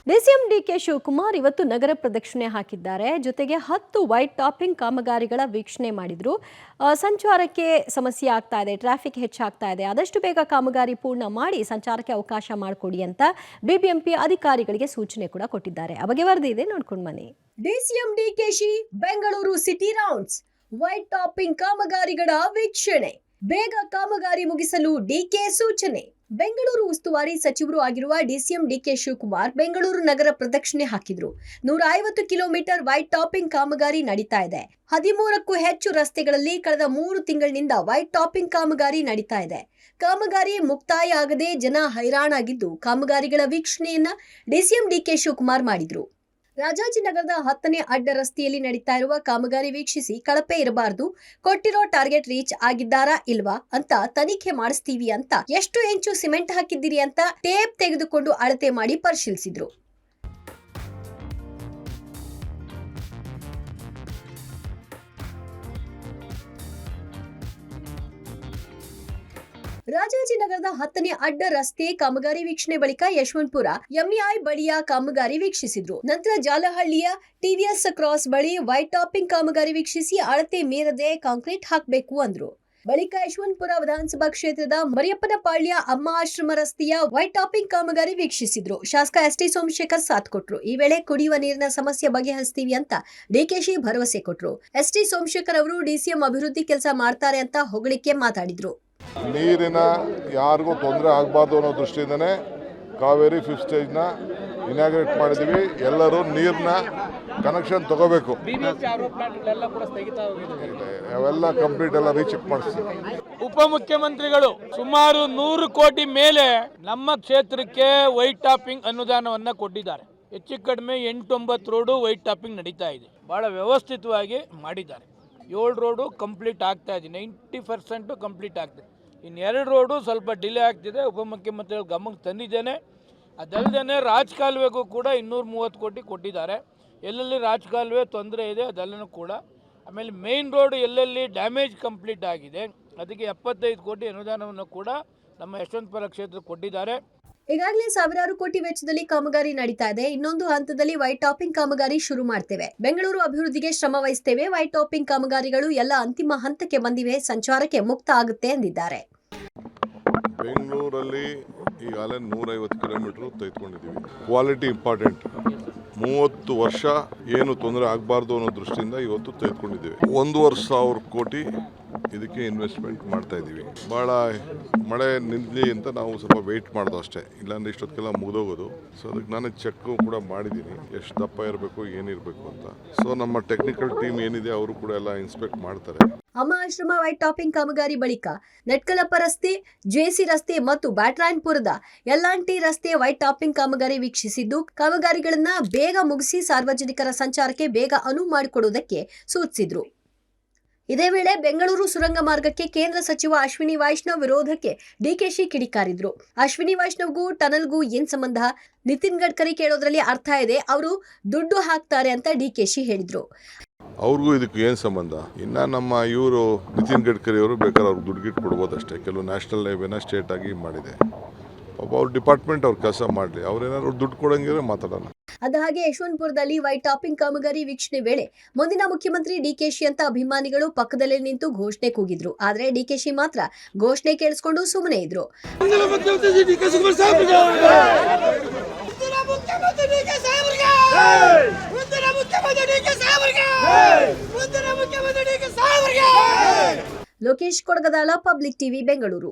DCM DK Shivakumar ಇವತ್ತು ನಗರ ಪ್ರದಕ್ಷಿಣೆ ಹಾಕಿದ್ದಾರೆ. ಜೊತೆಗೆ 10 ವೈಟ್ ಟಾಪಿಂಗ್ ಕಾಮಗಾರಿಗಳ ವೀಕ್ಷಣೆ ಮಾಡಿದ್ರು. ಸಂಚಾರಕ್ಕೆ ಸಮಸ್ಯೆ ಆಗ್ತಾ ಇದೆ, ಟ್ರಾಫಿಕ್ ಹೆಚ್ಚಾಗ್ತಾ ಇದೆ, ಆದಷ್ಟು ಬೇಗ ಕಾಮಗಾರಿ ಪೂರ್ಣ ಮಾಡಿ ಸಂಚಾರಕ್ಕೆ ಅವಕಾಶ ಮಾಡಿಕೊಡಿ ಅಂತ ಬಿಬಿಎಂಪಿ ಅಧಿಕಾರಿಗಳಿಗೆ ಸೂಚನೆ ಕೂಡ ಕೊಟ್ಟಿದ್ದಾರೆ. ಆ ಬಗ್ಗೆ ವರದಿ ಇದೆ, ನೋಡ್ಕೊಂಡು ಬನ್ನಿ. DCM DKShi Bengaluru city rounds, white topping ಕಾಮಗಾರಿಗಳ ವೀಕ್ಷಣೆ, ಬೇಗ ಕಾಮಗಾರಿ ಮುಗಿಸಲು ಡಿಕೆ ಸೂಚನೆ. ಬೆಂಗಳೂರು ಉಸ್ತುವಾರಿ ಸಚಿವರು ಆಗಿರುವ ಡಿಸಿಎಂ ಡಿಕೆ ಶಿವಕುಮಾರ್ ಬೆಂಗಳೂರು ನಗರ ಪ್ರದಕ್ಷಿಣೆ ಹಾಕಿದ್ರು. 150 ಕಿಲೋಮೀಟರ್ ವೈಟ್ ಟಾಪಿಂಗ್ ಕಾಮಗಾರಿ ನಡೀತಾ ಇದೆ. 13ಕ್ಕೂ ಹೆಚ್ಚು ರಸ್ತೆಗಳಲ್ಲಿ ಕಳೆದ 3 ತಿಂಗಳಿನಿಂದ ವೈಟ್ ಟಾಪಿಂಗ್ ಕಾಮಗಾರಿ ನಡೀತಾ ಇದೆ. ಕಾಮಗಾರಿ ಮುಕ್ತಾಯ ಆಗದೆ ಜನ ಹೈರಾಣಾಗಿದ್ದು, ಕಾಮಗಾರಿಗಳ ವೀಕ್ಷಣೆಯನ್ನ ಡಿಸಿಎಂ ಡಿಕೆ ಶಿವಕುಮಾರ್ ಮಾಡಿದ್ರು. ರಾಜಾಜಿನಗರದ 10ನೇ ಅಡ್ಡ ರಸ್ತೆಯಲ್ಲಿ ನಡೀತಾ ಇರುವ ಕಾಮಗಾರಿ ವೀಕ್ಷಿಸಿ ಕಳಪೆ ಇರಬಾರದು, ಕೊಟ್ಟಿರೋ ಟಾರ್ಗೆಟ್ ರೀಚ್ ಆಗಿದ್ದಾರಾ ಇಲ್ವಾ ಅಂತ ತನಿಖೆ ಮಾಡಿಸ್ತೀವಿ ಅಂತ, ಎಷ್ಟು ಇಂಚು ಸಿಮೆಂಟ್ ಹಾಕಿದ್ದೀರಿ ಅಂತ ಟೇಪ್ ತೆಗೆದುಕೊಂಡು ಅಳತೆ ಮಾಡಿ ಪರಿಶೀಲಿಸಿದ್ರು. ರಾಜಾಜಿನಗರದ 10ನೇ ಅಡ್ಡ ರಸ್ತೆ ಕಾಮಗಾರಿ ವೀಕ್ಷಣೆ ಬಳಿಕ ಯಶವಂತಪುರ ಎಂಇಐ ಬಳಿಯ ಕಾಮಗಾರಿ ವೀಕ್ಷಿಸಿದ್ರು. ನಂತರ ಜಾಲಹಳ್ಳಿಯ ಟಿವಿಎಸ್ ಕ್ರಾಸ್ ಬಳಿ ವೈಟ್ ಟಾಪಿಂಗ್ ಕಾಮಗಾರಿ ವೀಕ್ಷಿಸಿ ಅಳತೆ ಮೀರದೆ ಕಾಂಕ್ರೀಟ್ ಹಾಕಬೇಕು ಅಂದ್ರು. ಬಳಿಕ ಯಶವಂತಪುರ ವಿಧಾನಸಭಾ ಕ್ಷೇತ್ರದ ಮರಿಯಪ್ಪನಪಾಳ್ಯ ಅಮ್ಮ ಆಶ್ರಮ ರಸ್ತೆಯ ವೈಟ್ ಟಾಪಿಂಗ್ ಕಾಮಗಾರಿ ವೀಕ್ಷಿಸಿದ್ರು. ಶಾಸಕ ಎಸ್ ಟಿ ಸೋಮಶೇಖರ್ ಸಾಥ್ ಕೊಟ್ರು. ಈ ವೇಳೆ ಕುಡಿಯುವ ನೀರಿನ ಸಮಸ್ಯೆ ಬಗೆಹರಿಸ್ತೀವಿ ಅಂತ ಡಿಕೆಶಿ ಭರವಸೆ ಕೊಟ್ರು. ಎಸ್ ಟಿ ಸೋಮಶೇಖರ್ ಅವರು ಡಿಸಿಎಂ ಅಭಿವೃದ್ಧಿ ಕೆಲಸ ಮಾಡ್ತಾರೆ ಅಂತ ಹೊಗಳಿಕೆ ಮಾತಾಡಿದ್ರು. ನೀರಿನ ಯಾರಿಗೂ ತೊಂದರೆ ಆಗಬಾರ್ದು ಅನ್ನೋ ದೃಷ್ಟಿಯಿಂದನೇ ಕಾವೇರಿ 5th ಸ್ಟೇಜ್ನ ಇನಾಗ್ರೇಟ್ ಮಾಡಿದ್ದೀವಿ. ಎಲ್ಲರೂ ನೀರಿನ ಕನೆಕ್ಷನ್ ತಗೋಬೇಕು. ಅವೆಲ್ಲ ಕಂಪ್ಲೀಟ್ ಎಲ್ಲ ರೀಚೆಕ್ ಮಾಡಿಸ್ತೀವಿ. ಉಪಮುಖ್ಯಮಂತ್ರಿಗಳು ಸುಮಾರು 100 ಕೋಟಿ ಮೇಲೆ ನಮ್ಮ ಕ್ಷೇತ್ರಕ್ಕೆ ವೈಟ್ ಟಾಪಿಂಗ್ ಅನುದಾನವನ್ನು ಕೊಟ್ಟಿದ್ದಾರೆ. ಹೆಚ್ಚು ಕಡಿಮೆ 8-9 ರೋಡು ವೈಟ್ ಟಾಪಿಂಗ್ ನಡೀತಾ ಇದೆ. ಬಹಳ ವ್ಯವಸ್ಥಿತವಾಗಿ ಮಾಡಿದ್ದಾರೆ. 7 ರೋಡು ಕಂಪ್ಲೀಟ್ ಆಗ್ತಾ ಇದೆ, 90% ಕಂಪ್ಲೀಟ್ ಆಗ್ತದೆ. ಇನ್ನು 2 ರೋಡು ಸ್ವಲ್ಪ ಡಿಲೇ ಆಗ್ತಿದೆ. ಉಪಮುಖ್ಯಮಂತ್ರಿಗಳ ಗಮನಕ್ಕೆ ತಂದಿದ್ದೇನೆ. ಅದಲ್ಲದೆ ರಾಜಕಾಲುವೆಗೂ ಕೂಡ 230 ಕೋಟಿ ಕೊಟ್ಟಿದ್ದಾರೆ. ಎಲ್ಲೆಲ್ಲಿ ರಾಜಕಾಲುವೆ ತೊಂದರೆ ಇದೆ ಅದೆಲ್ಲನೂ ಕೂಡ. ಆಮೇಲೆ ಮೇನ್ ರೋಡ್ ಎಲ್ಲೆಲ್ಲಿ ಡ್ಯಾಮೇಜ್ ಕಂಪ್ಲೀಟ್ ಆಗಿದೆ ಅದಕ್ಕೆ 75 ಕೋಟಿ ಅನುದಾನವನ್ನು ಕೂಡ ನಮ್ಮ ಯಶವಂತಪುರ ಕ್ಷೇತ್ರಕ್ಕೆ ಕೊಟ್ಟಿದ್ದಾರೆ. ಈಗಾಗಲೇ ಸಾವಿರಾರು ಕೋಟಿ ವೆಚ್ಚದಲ್ಲಿ ಕಾಮಗಾರಿ ನಡೀತಾ ಇದೆ. ಇನ್ನೊಂದು ಹಂತದಲ್ಲಿ ವೈಟ್ ಟಾಪಿಂಗ್ ಕಾಮಗಾರಿ ಶುರು ಮಾಡ್ತೇವೆ. ಬೆಂಗಳೂರು ಅಭಿವೃದ್ಧಿಗೆ ಶ್ರಮ ವಹಿಸ್ತೇವೆ. ವೈಟ್ ಟಾಪಿಂಗ್ ಕಾಮಗಾರಿಗಳು ಎಲ್ಲ ಅಂತಿಮ ಹಂತಕ್ಕೆ ಬಂದಿವೆ, ಸಂಚಾರಕ್ಕೆ ಮುಕ್ತ ಆಗುತ್ತೆ ಎಂದಿದ್ದಾರೆ. ಬೆಂಗಳೂರಲ್ಲಿ ಈಗಾಗಲೇ 150 ಕಿಲೋಮೀಟರ್ ತೆಗೆದುಕೊಂಡಿದ್ದೀವಿ. Quality important. 30 ವರ್ಷ ಏನು ತೊಂದರೆ ಆಗಬಾರ್ದು ಅನ್ನೋ ದೃಷ್ಟಿಯಿಂದ ಇವತ್ತು ತೆಗೆದುಕೊಂಡಿದ್ದೀವಿ. 1,500 ಕೋಟಿ ಇದಕ್ಕೆ ಇನ್ವೆಸ್ಟ್ಮೆಂಟ್ ಮಾಡ್ತಾ ಇದ್ದೀವಿ. ಭಾಳ ಮಳೆ ನಿಂತಲಿ ಅಂತ ನಾವು ಸ್ವಲ್ಪ ವೆಯ್ಟ್ ಮಾಡೋದು ಅಷ್ಟೇ, ಇಲ್ಲಾಂದ್ರೆ ಇಷ್ಟೊತ್ತಿಗೆಲ್ಲ ಮುಗಿದೋಗೋದು. ಸೊ ಅದಕ್ಕೆ ನಾನು ಚೆಕ್ ಕೂಡ ಮಾಡಿದ್ದೀನಿ, ಎಷ್ಟು ದಪ್ಪ ಇರಬೇಕು ಏನಿರಬೇಕು ಅಂತ. ಸೊ ನಮ್ಮ ಟೆಕ್ನಿಕಲ್ ಟೀಮ್ ಏನಿದೆ ಅವರು ಕೂಡ ಎಲ್ಲ ಇನ್ಸ್ಪೆಕ್ಟ್ ಮಾಡ್ತಾರೆ. ಅಮ್ಮ ಆಶ್ರಮ ವೈಟ್ ಟಾಪಿಂಗ್ ಕಾಮಗಾರಿ ಬಳಿಕ ನೆಟ್ಕಲಪ್ಪ ರಸ್ತೆ, ಜೆಸಿ ರಸ್ತೆ ಮತ್ತು ಬ್ಯಾಟ್ರಾಯನ್ಪುರದ ಯಲ್ಲಾಂಟಿ ರಸ್ತೆ ವೈಟ್ ಟಾಪಿಂಗ್ ಕಾಮಗಾರಿ ವೀಕ್ಷಿಸಿದ್ದು, ಕಾಮಗಾರಿಗಳನ್ನ ಬೇಗ ಮುಗಿಸಿ ಸಾರ್ವಜನಿಕರ ಸಂಚಾರಕ್ಕೆ ಬೇಗ ಅನುವು ಮಾಡಿಕೊಡುವುದಕ್ಕೆ ಸೂಚಿಸಿದ್ರು. ಇದೇ ವೇಳೆ ಬೆಂಗಳೂರು ಸುರಂಗ ಮಾರ್ಗಕ್ಕೆ ಕೇಂದ್ರ ಸಚಿವ ಅಶ್ವಿನಿ ವೈಷ್ಣವ್ ವಿರೋಧಕ್ಕೆ ಡಿಕೆಶಿ ಕಿಡಿಕಾರಿದ್ರು. ಅಶ್ವಿನಿ ವೈಷ್ಣವ್ಗೂ ಟನಲ್ಗೂ ಏನ್ ಸಂಬಂಧ? ನಿತಿನ್ ಗಡ್ಕರಿ ಕೇಳೋದ್ರಲ್ಲಿ ಅರ್ಥ ಇದೆ, ಅವರು ದುಡ್ಡು ಹಾಕ್ತಾರೆ ಅಂತ ಡಿಕೆಶಿ ಹೇಳಿದ್ರು. ಅವ್ರಿಗೂ ಇದಕ್ಕೂ ಏನು ಸಂಬಂಧ? ಇನ್ನು ನಮ್ಮ ಇವರು ನಿತಿನ್ ಗಡ್ಕರಿ ಅವರು ಬೇಕಾದ್ರೆ ಅವ್ರಿಗೆ ದುಡ್ಡು ಕೊಡ್ಬೋದಷ್ಟೇ. ಕೆಲವು ನ್ಯಾಷನಲ್ ಹೈವೇನ ಸ್ಟೇಟ್ ಆಗಿ ಮಾಡಿದೆ. ಪಾಪ ಅವ್ರ ಡಿಪಾರ್ಟ್ಮೆಂಟ್ ಅವ್ರ ಕೆಲಸ ಮಾಡಲಿ, ಅವ್ರೇನಾದ್ರು ದುಡ್ಡು ಕೊಡಂಗಿದ್ರೆ ಮಾತಾಡೋಣ. ಅದಾಗೆ ಯಶವಂತಪುರದಲ್ಲಿ ವೈಟ್ ಟಾಪಿಂಗ್ ಕಾಮಗಾರಿ ವೀಕ್ಷಣೆ ವೇಳೆ ಮುಂದಿನ ಮುಖ್ಯಮಂತ್ರಿ ಡಿಕೆಶಿ ಅಂತ ಅಭಿಮಾನಿಗಳು ಪಕ್ಕದಲ್ಲೇ ನಿಂತು ಘೋಷಣೆ ಕೂಗಿದ್ರು. ಆದ್ರೆ ಡಿಕೆಶಿ ಮಾತ್ರ ಘೋಷಣೆ ಕೇಳಿಸ್ಕೊಂಡು ಸುಮ್ಮನೆ ಇದ್ರು. Lokesh Kodagadala, public TV, Bengaluru.